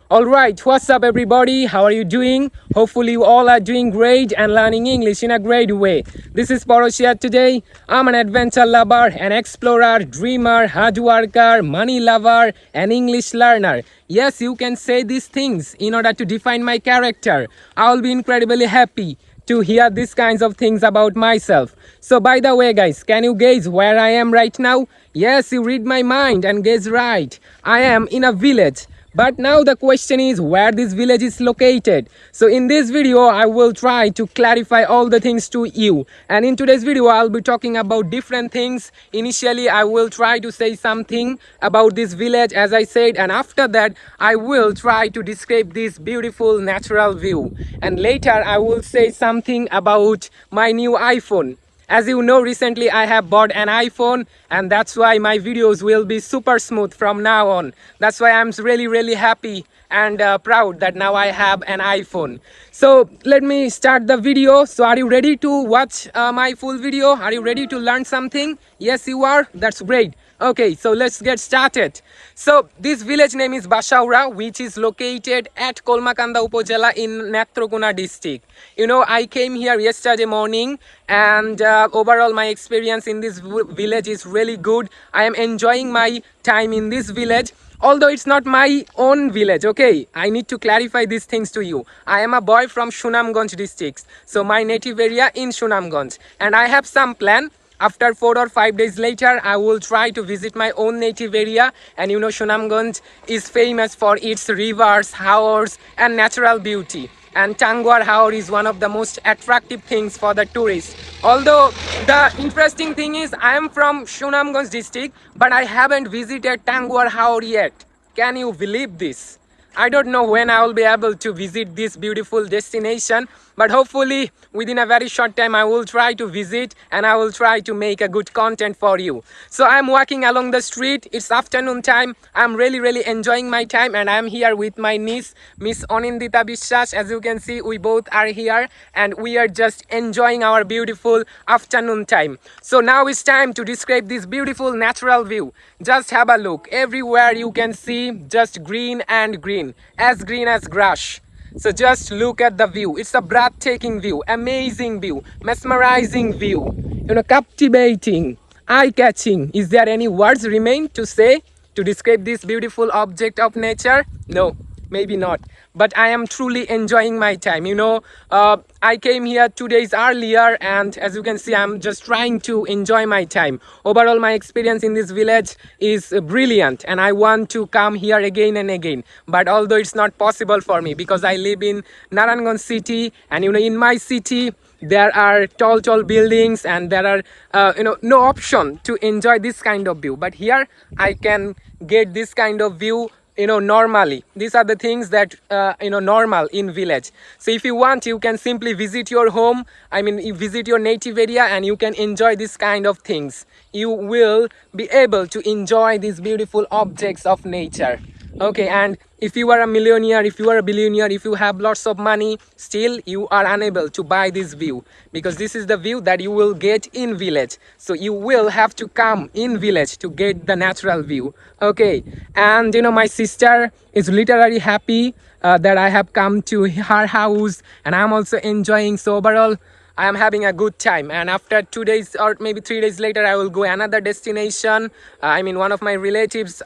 Alright, what's up everybody? How are you doing? Hopefully you all are doing great and learning English in a great way. This is Porosh here today. I'm an adventure lover, an explorer, dreamer, hard worker, money lover, an English learner. Yes, you can say these things in order to define my character. I'll be incredibly happy to hear these kinds of things about myself. So by the way guys, can you guess where I am right now? Yes, you read my mind and guess right. I am in a village. But now the question is where this village is located. So in this video I will try to clarify all the things to you. And in today's video I'll be talking about different things. Initially I will try to say something about this village as I said, and after that I will try to describe this beautiful natural view. And later I will say something about my new iPhone. As you know, recently I have bought an iPhone, and that's why my videos will be super smooth from now on. That's why I'm really happy and proud that now I have an iPhone. So let me start the video. So are you ready to watch my full video? Are you ready to learn something? Yes, you are. That's great. Okay, so let's get started. So this village name is Bashaura, which is located at Kolmakanda Upojela in Netrokona district. You know, I came here yesterday morning, and overall my experience in this village is really good. I am enjoying my time in this village. Although it's not my own village, okay? I need to clarify these things to you. I am a boy from Sunamganj district, so my native area in Sunamganj, and I have some plan. After 4 or 5 days later, I will try to visit my own native area. And you know, Sunamganj is famous for its rivers, haors, and natural beauty. And Tangwar Haor is one of the most attractive things for the tourists. Although the interesting thing is, I am from Sunamganj district, but I haven't visited Tangwar Haor yet. Can you believe this? I don't know when I will be able to visit this beautiful destination, but hopefully within a very short time I will try to visit, and I will try to make a good content for you. So I'm walking along the street. It's afternoon time. I'm really enjoying my time, and I'm here with my niece, Miss Onindita Bishwas. As you can see, we both are here and we are just enjoying our beautiful afternoon time. So now it's time to describe this beautiful natural view. Just have a look. Everywhere you can see just green and green as grass. So just look at the view. It's a breathtaking view, amazing view, mesmerizing view, you know, captivating, eye-catching. Is there any words remain to say to describe this beautiful object of nature? No, maybe not. But I am truly enjoying my time. You know, I came here 2 days earlier, and as you can see, I'm just trying to enjoy my time. Overall, my experience in this village is brilliant, and I want to come here again and again. But although it's not possible for me because I live in Naranganj city, and you know, in my city there are tall buildings, and there are no option to enjoy this kind of view. But here I can get this kind of view, you know, normally. These are the things that normal in village. So if you want, you can simply visit your home, you visit your native area, and you can enjoy this kind of things. You will be able to enjoy these beautiful objects of nature. Okay, and if you are a millionaire, if you are a billionaire, if you have lots of money, still you are unable to buy this view, because this is the view that you will get in village. So you will have to come in village to get the natural view. Okay, and you know, my sister is literally happy that I have come to her house, and I'm also enjoying. So overall, I am having a good time. And after 2 days or maybe 3 days later, I will go another destination. One of my relatives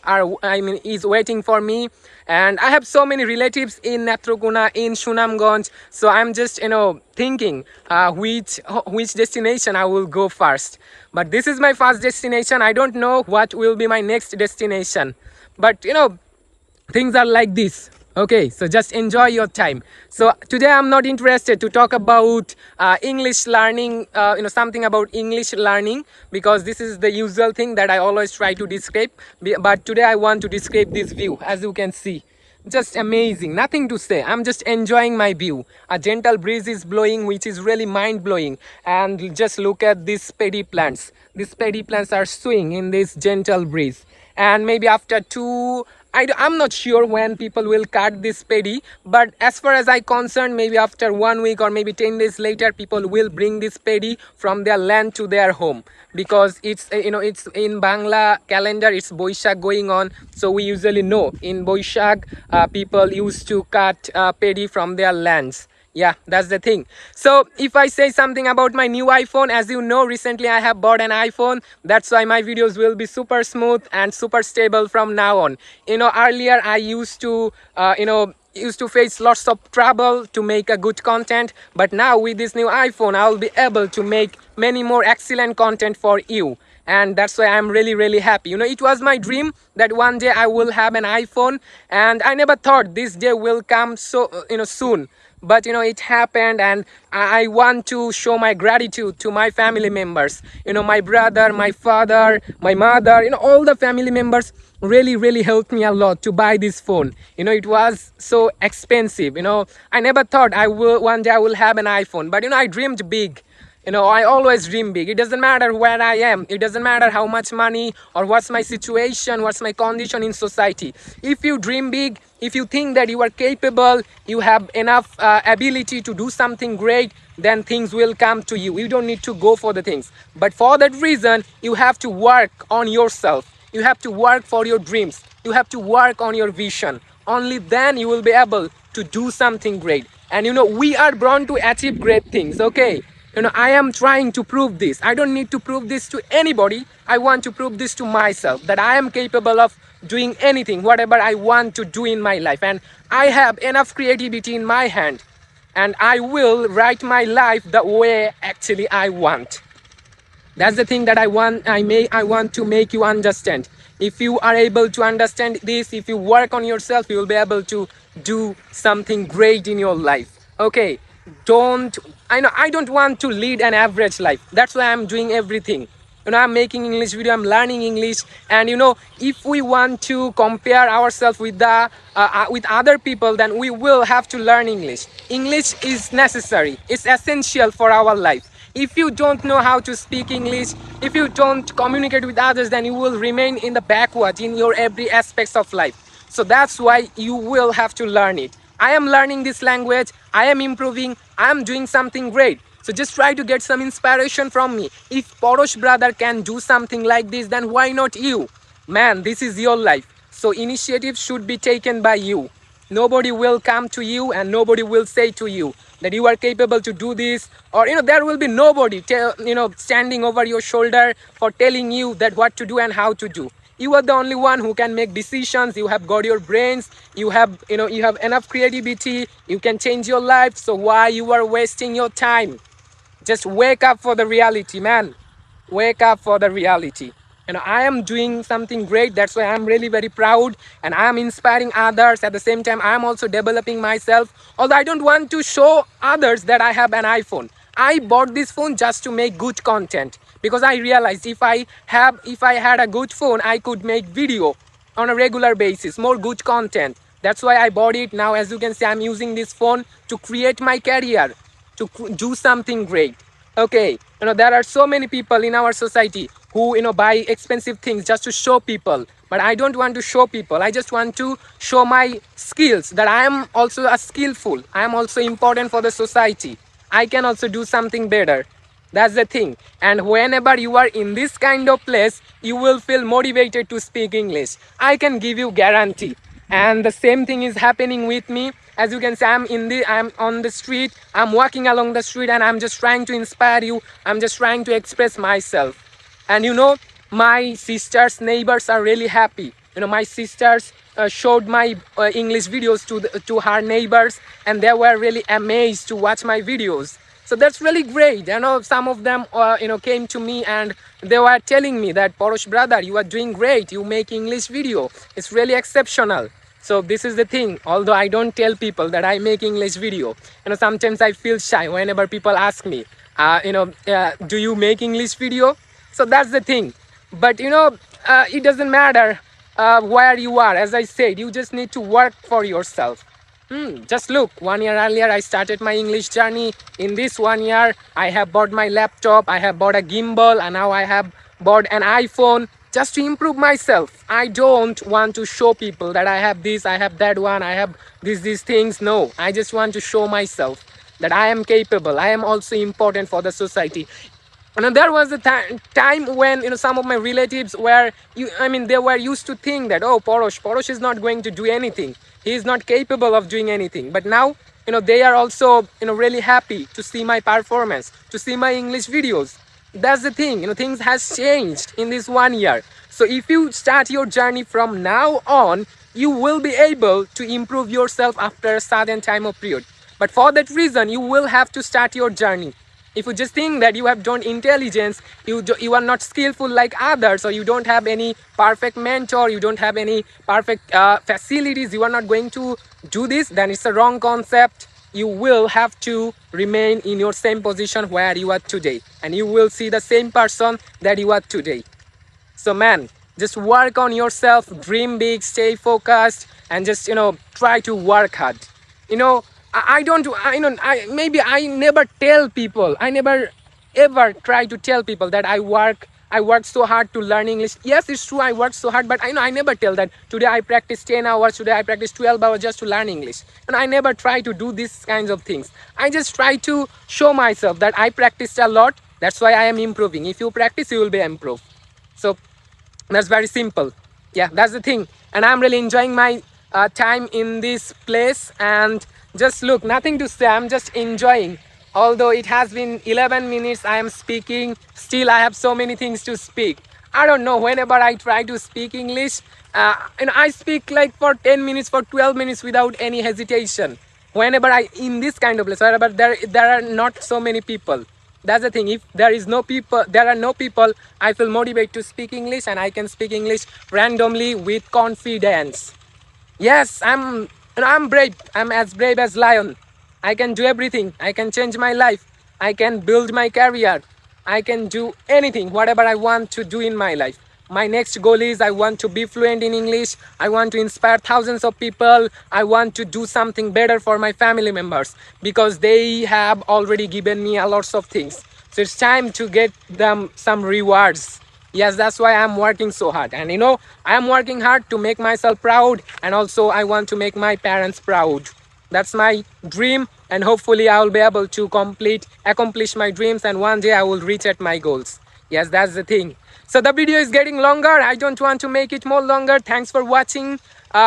is waiting for me, and I have so many relatives in Netrokona, in Sunamganj. So I'm just thinking which destination I will go first. But this is my first destination. I don't know what will be my next destination. But you know, things are like this. Okay, so just enjoy your time. So today I'm not interested to talk about English learning, something about English learning, because this is the usual thing that I always try to describe. But today I want to describe this view. As you can see, just amazing, nothing to say. I'm just enjoying my view. A gentle breeze is blowing, which is really mind-blowing. And just look at these paddy plants. These paddy plants are swaying in this gentle breeze. And maybe after 2 I'm not sure when people will cut this paddy, but as far as I concerned, maybe after 1 week or maybe 10 days later, people will bring this paddy from their land to their home, because it's it's in Bangla calendar, it's Boishak going on. So we usually know in Boishak people used to cut paddy from their lands. Yeah, that's the thing. So if I say something about my new iPhone, as you know, recently I have bought an iPhone. That's why my videos will be super smooth and super stable from now on. Earlier I used to used to face lots of trouble to make a good content, but now with this new iPhone I will be able to make many more excellent content for you. And that's why I'm really happy. It was my dream that one day I will have an iPhone, and I never thought this day will come so soon. But it happened, and I want to show my gratitude to my family members, my brother, my father, my mother, all the family members really helped me a lot to buy this phone. It was so expensive. I never thought I will one day I will have an iPhone, but I dreamed big. I always dream big. It doesn't matter where I am. It doesn't matter how much money or what's my situation, what's my condition in society. If you dream big, if you think that you are capable, you have enough ability to do something great, then things will come to you. You don't need to go for the things. But for that reason, you have to work on yourself. You have to work for your dreams. You have to work on your vision. Only then you will be able to do something great. And we are born to achieve great things, okay? I am trying to prove this. I don't need to prove this to anybody. I want to prove this to myself, that I am capable of doing anything, whatever I want to do in my life. And I have enough creativity in my hand. And I will write my life the way actually I want. That's the thing that I want to make you understand. If you are able to understand this, if you work on yourself, you will be able to do something great in your life. Okay, I don't want to lead an average life. That's why I'm doing everything. I'm making English video, I'm learning English. And if we want to compare ourselves with with other people, then we will have to learn English. English is necessary, it's essential for our life. If you don't know how to speak English, if you don't communicate with others, then you will remain in the backward in your every aspects of life. So that's why you will have to learn it. I am learning this language, I am improving, I am doing something great. So just try to get some inspiration from me. If Porosh brother can do something like this, then why not you? Man, this is your life. So initiative should be taken by you. Nobody will come to you and nobody will say to you that you are capable to do this, or there will be nobody standing over your shoulder for telling you that what to do and how to do. You are the only one who can make decisions. You have got your brains, you have enough creativity, you can change your life. So why you are wasting your time? Just wake up for the reality, man. Wake up for the reality. I am doing something great. That's why I'm really very proud, and I am inspiring others. At the same time, I am also developing myself. Although I don't want to show others that I have an iPhone. I bought this phone just to make good content, because I realized if I had a good phone, I could make video on a regular basis, more good content. That's why I bought it. Now, as you can see, I'm using this phone to create my career, to do something great. Okay, there are so many people in our society who buy expensive things just to show people. But I don't want to show people. I just want to show my skills, that I am also a skillful. I am also important for the society. I can also do something better. That's the thing. And whenever you are in this kind of place, you will feel motivated to speak English. I can give you guarantee. And the same thing is happening with me. As you can see, I'm on the street, I'm walking along the street, and I'm just trying to inspire you. I'm just trying to express myself. And my sisters, neighbors are really happy. My sisters showed my English videos to her neighbors, and they were really amazed to watch my videos. So that's really great. Some of them came to me and they were telling me that, Porosh brother, you are doing great. You make English video. It's really exceptional. So this is the thing. Although I don't tell people that I make English video, sometimes I feel shy whenever people ask me, do you make English video? So that's the thing. But it doesn't matter where you are. As I said, you just need to work for yourself. Just look, 1 year earlier I started my English journey. In this 1 year, I have bought my laptop, I have bought a gimbal, and now I have bought an iPhone. just to improve myself. I don't want to show people that I have this, I have that one, I have these things. No, I just want to show myself that I am capable, I am also important for the society. And there was a time when some of my relatives were they were used to think that, oh, Porosh is not going to do anything, he is not capable of doing anything. But now they are also really happy to see my performance, to see my English videos. That's the thing, things has changed in this 1 year. So if you start your journey from now on, you will be able to improve yourself after a certain time of period. But for that reason, you will have to start your journey. If you just think that you have done intelligence, you are not skillful like others, or you don't have any perfect mentor, you don't have any perfect facilities, you are not going to do this, then it's a wrong concept. You will have to remain in your same position where you are today, and you will see the same person that you are today. So man, just work on yourself, dream big, stay focused, and just try to work hard. I don't maybe I never tell people, I never ever try to tell people that I work so hard to learn English. Yes, it's true, I work so hard, but I never tell that today I practice 10 hours, today I practice 12 hours just to learn English. And I never try to do these kinds of things. I just try to show myself that I practiced a lot, that's why I am improving. If you practice, you will be improved. So that's very simple. Yeah, that's the thing. And I'm really enjoying my time in this place. And just look, nothing to say, I'm just enjoying. Although it has been 11 minutes I am speaking, still I have so many things to speak. I don't know, whenever I try to speak English, I speak like for 10 minutes, for 12 minutes without any hesitation. Whenever I in this kind of place, wherever there are not so many people. That's the thing. If there are no people, I feel motivated to speak English, and I can speak English randomly with confidence. Yes, I'm brave. I'm as brave as lion. I can do everything. I can change my life. I can build my career. I can do anything, whatever I want to do in my life. My next goal is I want to be fluent in English. I want to inspire thousands of people. I want to do something better for my family members, because they have already given me a lots of things. So it's time to get them some rewards. Yes, that's why I'm working so hard. And I'm working hard to make myself proud, and also I want to make my parents proud. That's my dream, and hopefully I will be able to accomplish my dreams, and one day I will reach at my goals. Yes, that's the thing. So the video is getting longer. I don't want to make it more longer. Thanks for watching.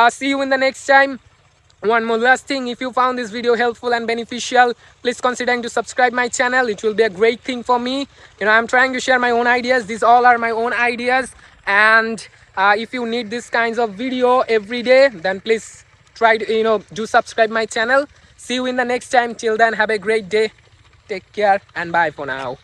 See you in the next time. One more last thing, if you found this video helpful and beneficial, please consider to subscribe my channel. It will be a great thing for me. I'm trying to share my own ideas. These all are my own ideas. And if you need this kinds of video every day, then please try to do subscribe my channel. See you in the next time. Till then, have a great day. Take care and bye for now.